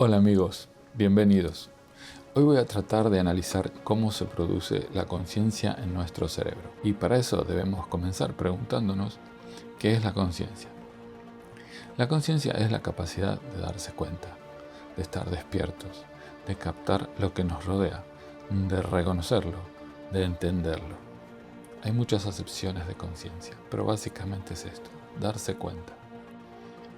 Hola amigos, bienvenidos. Hoy voy a tratar de analizar cómo se produce la conciencia en nuestro cerebro. Y para eso debemos comenzar preguntándonos qué es la conciencia. La conciencia es la capacidad de darse cuenta, de estar despiertos, de captar lo que nos rodea, de reconocerlo, de entenderlo. Hay muchas acepciones de conciencia, pero básicamente es esto, darse cuenta.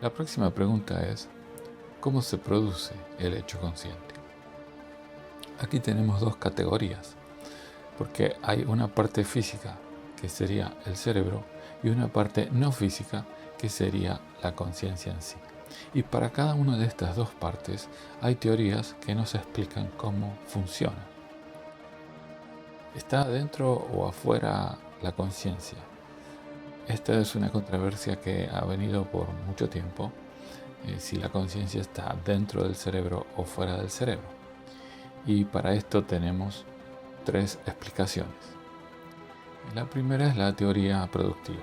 La próxima pregunta es, ¿cómo se produce el hecho consciente? Aquí tenemos dos categorías, porque hay una parte física, que sería el cerebro, y una parte no física, que sería la conciencia en sí. Y para cada una de estas dos partes hay teorías que nos explican cómo funciona. ¿Está adentro o afuera la conciencia? Esta es una controversia que ha venido por mucho tiempo, si la conciencia está dentro del cerebro o fuera del cerebro. Y para esto tenemos tres explicaciones. La primera es la teoría productiva.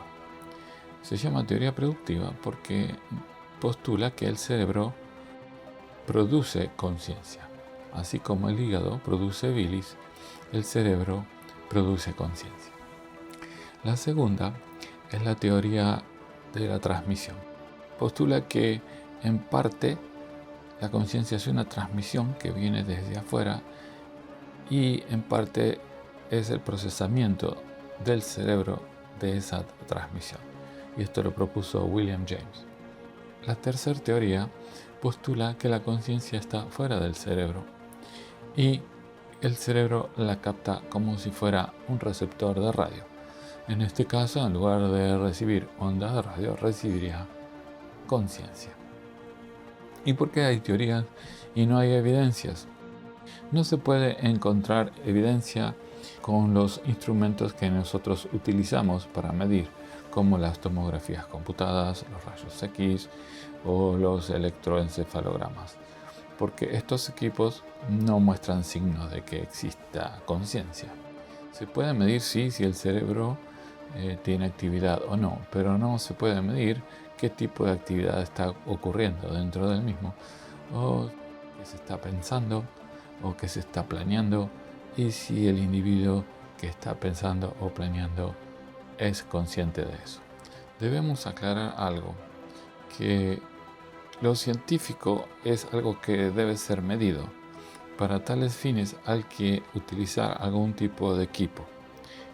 Se llama teoría productiva porque postula que el cerebro produce conciencia. Así como el hígado produce bilis, el cerebro produce conciencia. La segunda es la teoría de la transmisión. Postula que en parte la conciencia es una transmisión que viene desde afuera y en parte es el procesamiento del cerebro de esa transmisión. Y esto lo propuso William James. La tercera teoría postula que la conciencia está fuera del cerebro y el cerebro la capta como si fuera un receptor de radio. En este caso, en lugar de recibir ondas de radio, recibiría conciencia. ¿Y por qué hay teorías y no hay evidencias? No se puede encontrar evidencia con los instrumentos que nosotros utilizamos para medir, como las tomografías computadas, los rayos X o los electroencefalogramas, porque estos equipos no muestran signos de que exista conciencia. Se puede medir si el cerebro tiene actividad o no, pero no se puede medir qué tipo de actividad está ocurriendo dentro del mismo, o qué se está pensando, o qué se está planeando, y si el individuo que está pensando o planeando es consciente de eso. Debemos aclarar algo, que lo científico es algo que debe ser medido. Para tales fines hay que utilizar algún tipo de equipo,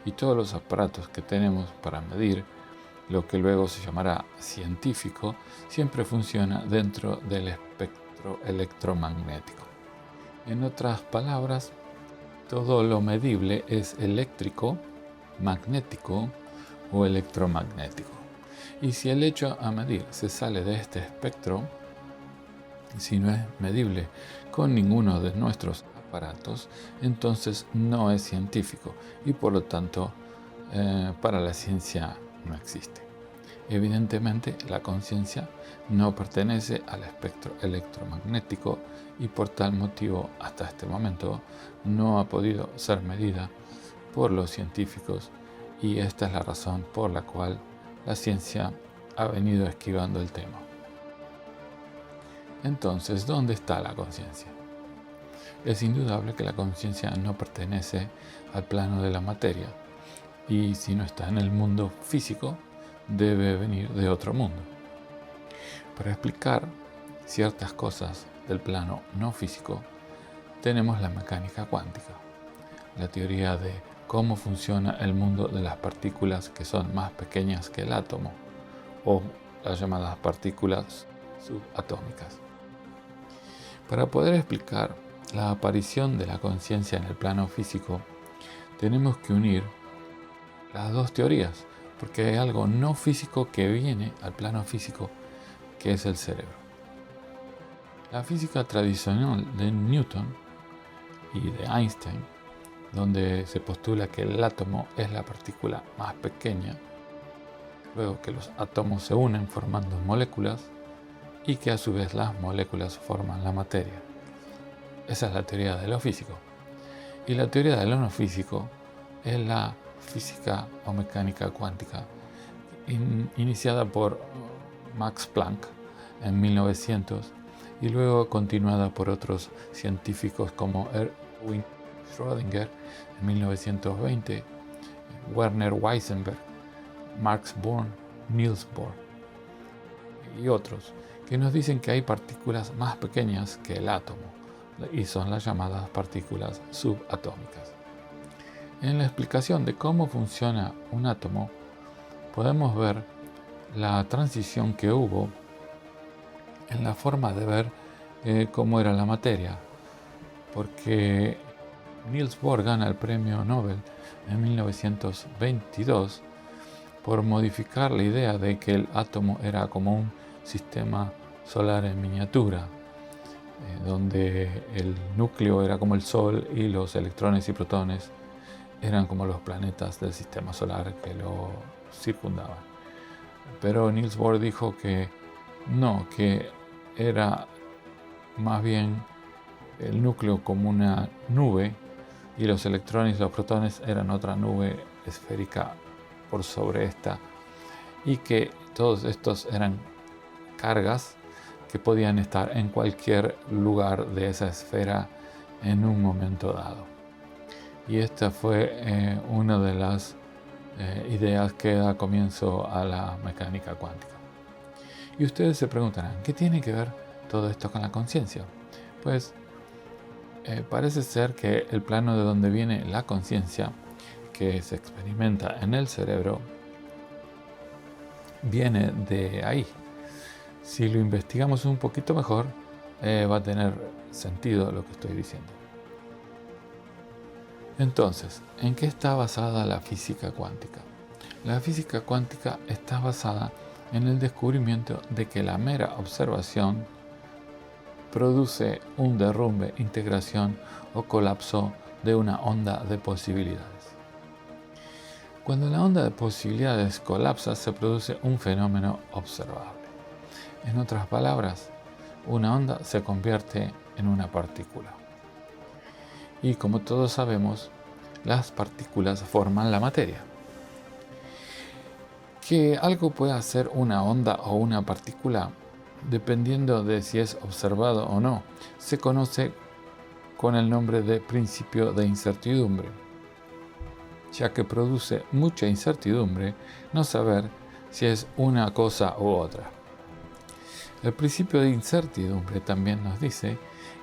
y todos los aparatos que tenemos para medir lo que luego se llamará científico siempre funciona dentro del espectro electromagnético. En otras palabras, todo lo medible es eléctrico, magnético o electromagnético. Y si el hecho a medir se sale de este espectro, si no es medible con ninguno de nuestros aparatos, entonces no es científico y por lo tanto para la ciencia no existe. Evidentemente, la conciencia no pertenece al espectro electromagnético y por tal motivo hasta este momento no ha podido ser medida por los científicos, y esta es la razón por la cual la ciencia ha venido esquivando el tema. Entonces, ¿dónde está la conciencia? Es indudable que la conciencia no pertenece al plano de la materia, y si no está en el mundo físico, debe venir de otro mundo. Para explicar ciertas cosas del plano no físico, tenemos la mecánica cuántica, la teoría de cómo funciona el mundo de las partículas que son más pequeñas que el átomo, o las llamadas partículas subatómicas. Para poder explicar la aparición de la conciencia en el plano físico, tenemos que unir las dos teorías, porque hay algo no físico que viene al plano físico, que es el cerebro. La física tradicional de Newton y de Einstein, donde se postula que el átomo es la partícula más pequeña, luego que los átomos se unen formando moléculas y que a su vez las moléculas forman la materia. Esa es la teoría de lo físico. Y la teoría de lo no físico es la física o mecánica cuántica, iniciada por Max Planck en 1900 y luego continuada por otros científicos como Erwin Schrödinger en 1920, Werner Heisenberg, Max Born, Niels Bohr y otros, que nos dicen que hay partículas más pequeñas que el átomo y son las llamadas partículas subatómicas. En la explicación de cómo funciona un átomo podemos ver la transición que hubo en la forma de ver cómo era la materia, porque Niels Bohr gana el premio Nobel en 1922 por modificar la idea de que el átomo era como un sistema solar en miniatura, donde el núcleo era como el Sol y los electrones y protones eran como los planetas del sistema solar que lo circundaban. Pero Niels Bohr dijo que no, que era más bien el núcleo como una nube y los electrones y los protones eran otra nube esférica por sobre esta, y que todos estos eran cargas que podían estar en cualquier lugar de esa esfera en un momento dado. Y esta fue una de las ideas que da comienzo a la mecánica cuántica. Y ustedes se preguntarán, ¿qué tiene que ver todo esto con la conciencia? Pues parece ser que el plano de donde viene la conciencia, que se experimenta en el cerebro, viene de ahí. Si lo investigamos un poquito mejor, va a tener sentido lo que estoy diciendo. Entonces, ¿en qué está basada la física cuántica? La física cuántica está basada en el descubrimiento de que la mera observación produce un derrumbe, integración o colapso de una onda de posibilidades. Cuando la onda de posibilidades colapsa, se produce un fenómeno observable. En otras palabras, una onda se convierte en una partícula. Y como todos sabemos, las partículas forman la materia. Que algo pueda ser una onda o una partícula, dependiendo de si es observado o no, se conoce con el nombre de principio de incertidumbre, ya que produce mucha incertidumbre no saber si es una cosa u otra. El principio de incertidumbre también nos dice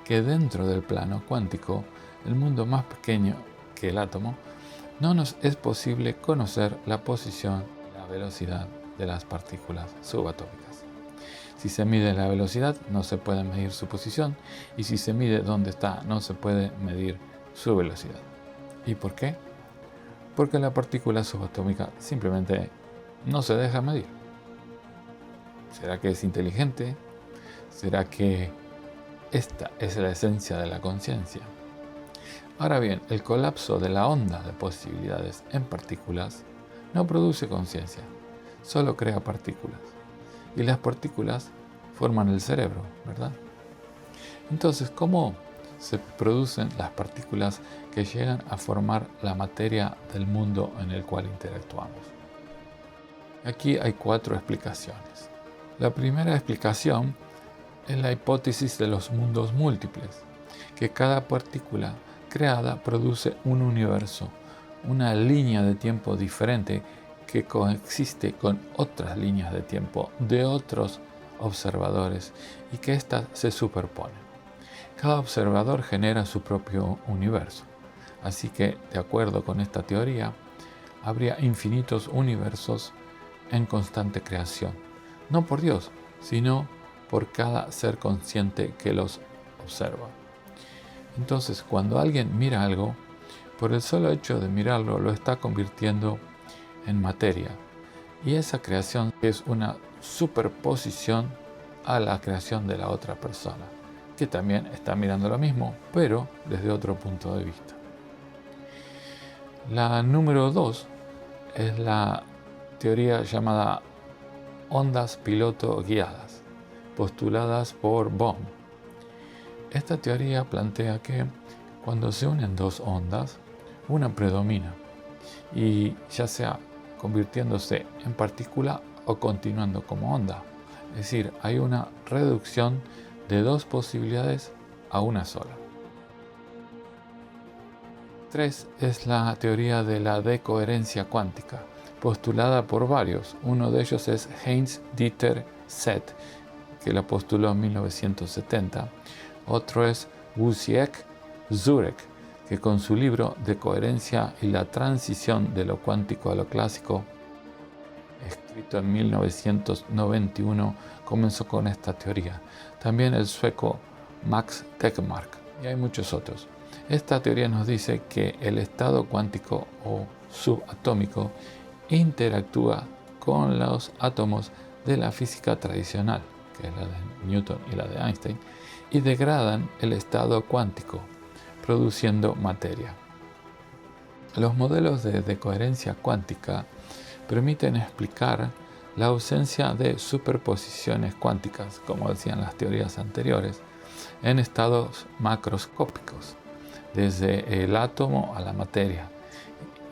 que dentro del plano cuántico, el mundo más pequeño que el átomo, no nos es posible conocer la posición y la velocidad de las partículas subatómicas. Si se mide la velocidad, no se puede medir su posición, y si se mide dónde está, no se puede medir su velocidad. ¿Y por qué? Porque la partícula subatómica simplemente no se deja medir. ¿Será que es inteligente? ¿Será que esta es la esencia de la conciencia? Ahora bien, el colapso de la onda de posibilidades en partículas no produce conciencia, solo crea partículas. Y las partículas forman el cerebro, ¿verdad? Entonces, ¿cómo se producen las partículas que llegan a formar la materia del mundo en el cual interactuamos? Aquí hay 4 explicaciones. La primera explicación es la hipótesis de los mundos múltiples, que cada partícula creada produce un universo, una línea de tiempo diferente que coexiste con otras líneas de tiempo de otros observadores y que éstas se superponen. Cada observador genera su propio universo, así que, de acuerdo con esta teoría, habría infinitos universos en constante creación, no por Dios, sino por cada ser consciente que los observa. Entonces, cuando alguien mira algo, por el solo hecho de mirarlo, lo está convirtiendo en materia. Y esa creación es una superposición a la creación de la otra persona, que también está mirando lo mismo, pero desde otro punto de vista. La número 2 es la teoría llamada ondas piloto guiadas, postuladas por Bohm. Esta teoría plantea que cuando se unen dos ondas, una predomina, y ya sea convirtiéndose en partícula o continuando como onda. Es decir, hay una reducción de 2 posibilidades a una sola. 3 es la teoría de la decoherencia cuántica, postulada por varios. Uno de ellos es Heinz-Dieter Seth, que la postuló en 1970. Otro es Wojciech-Zurek, que con su libro De coherencia y la transición de lo cuántico a lo clásico, escrito en 1991, comenzó con esta teoría. También el sueco Max Tegmark, y hay muchos otros. Esta teoría nos dice que el estado cuántico o subatómico interactúa con los átomos de la física tradicional, que es la de Newton y la de Einstein, y degradan el estado cuántico, produciendo materia. Los modelos de decoherencia cuántica permiten explicar la ausencia de superposiciones cuánticas, como decían las teorías anteriores, en estados macroscópicos, desde el átomo a la materia,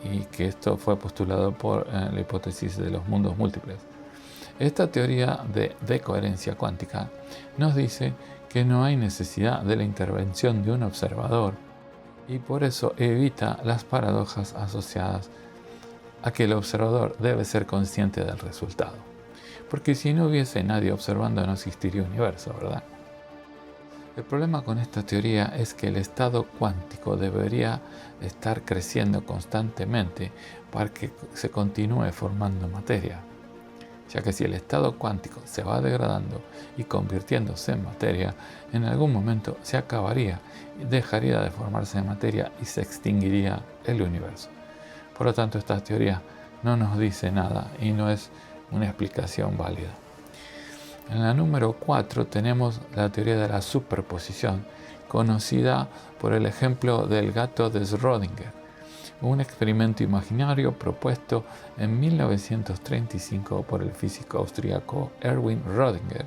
y que esto fue postulado por la hipótesis de los mundos múltiples. Esta teoría de decoherencia cuántica nos dice que no hay necesidad de la intervención de un observador y por eso evita las paradojas asociadas a que el observador debe ser consciente del resultado. Porque si no hubiese nadie observando no existiría universo, ¿verdad? El problema con esta teoría es que el estado cuántico debería estar creciendo constantemente para que se continúe formando materia, ya que si el estado cuántico se va degradando y convirtiéndose en materia, en algún momento se acabaría, dejaría de formarse materia y se extinguiría el universo. Por lo tanto, esta teoría no nos dice nada y no es una explicación válida. En la número 4 tenemos la teoría de la superposición, conocida por el ejemplo del gato de Schrödinger, un experimento imaginario propuesto en 1935 por el físico austríaco Erwin Schrödinger,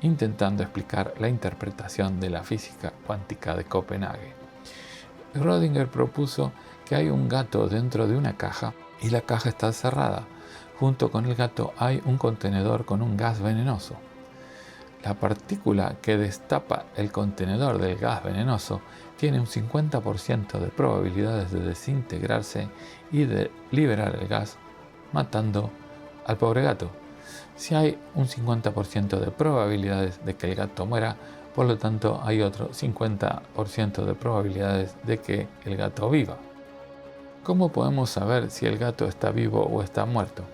intentando explicar la interpretación de la física cuántica de Copenhague. Schrödinger propuso que hay un gato dentro de una caja y la caja está cerrada. Junto con el gato hay un contenedor con un gas venenoso. La partícula que destapa el contenedor del gas venenoso tiene un 50% de probabilidades de desintegrarse y de liberar el gas, matando al pobre gato. Si hay un 50% de probabilidades de que el gato muera, por lo tanto hay otro 50% de probabilidades de que el gato viva. ¿Cómo podemos saber si el gato está vivo o está muerto?